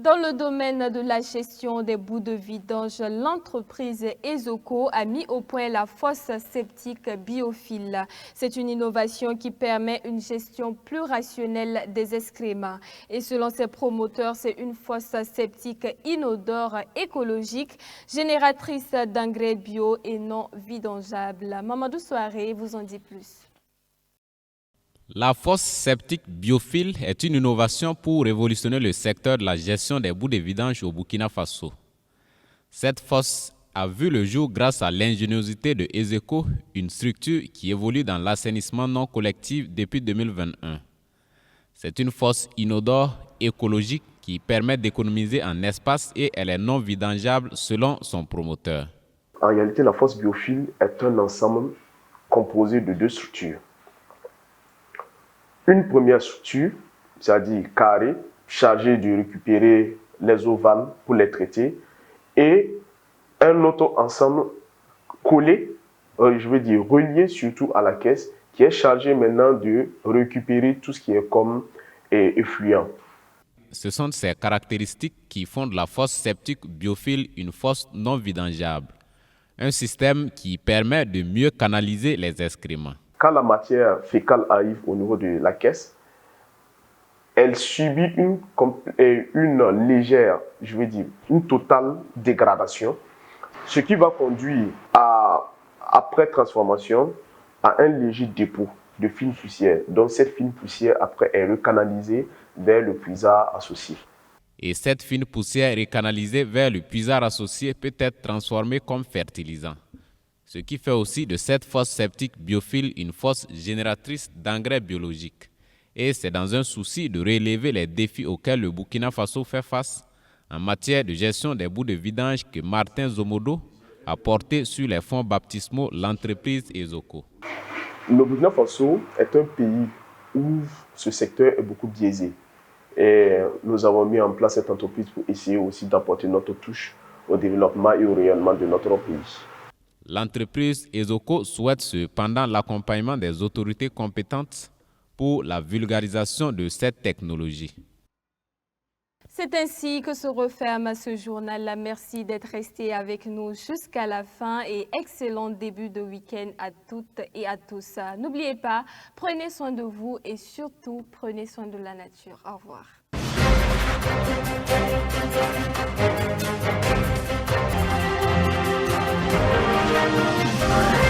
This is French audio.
Dans le domaine de la gestion des boues de vidange, l'entreprise Ezoco a mis au point la fosse septique biophile. C'est une innovation qui permet une gestion plus rationnelle des excréments. Et selon ses promoteurs, c'est une fosse septique inodore, écologique, génératrice d'engrais bio et non vidangeable. Mamadou Soare vous en dit plus. La fosse septique biophile est une innovation pour révolutionner le secteur de la gestion des boues de vidange au Burkina Faso. Cette fosse a vu le jour grâce à l'ingéniosité de Ezoco, une structure qui évolue dans l'assainissement non collectif depuis 2021. C'est une fosse inodore, écologique, qui permet d'économiser en espace et elle est non vidangeable selon son promoteur. En réalité, la fosse biophile est un ensemble composé de deux structures. Une première structure, c'est-à-dire carrée, chargée de récupérer les ovales pour les traiter, et un autre ensemble collé, relié surtout à la caisse, qui est chargé maintenant de récupérer tout ce qui est comme effluent. Ce sont ces caractéristiques qui font de la fosse septique biophile une fosse non vidangeable, un système qui permet de mieux canaliser les excréments. Quand la matière fécale arrive au niveau de la caisse, elle subit une légère, une totale dégradation, ce qui va conduire après transformation, à un léger dépôt de fine poussière. Donc cette fine poussière, après, est recanalisée vers le puisard associé. Et cette fine poussière recanalisée vers le puisard associé peut être transformée comme fertilisant. Ce qui fait aussi de cette fosse septique biophile une fosse génératrice d'engrais biologiques. Et c'est dans un souci de relever les défis auxquels le Burkina Faso fait face en matière de gestion des boues de vidange que Martin Zomodo a porté sur les fonds baptismaux l'entreprise Ezoco. Le Burkina Faso est un pays où ce secteur est beaucoup biaisé. Et nous avons mis en place cette entreprise pour essayer aussi d'apporter notre touche au développement et au rayonnement de notre pays. L'entreprise Ezoco souhaite cependant l'accompagnement des autorités compétentes pour la vulgarisation de cette technologie. C'est ainsi que se referme ce journal. Merci d'être resté avec nous jusqu'à la fin et excellent début de week-end à toutes et à tous. N'oubliez pas, prenez soin de vous et surtout prenez soin de la nature. Au revoir. Thank you.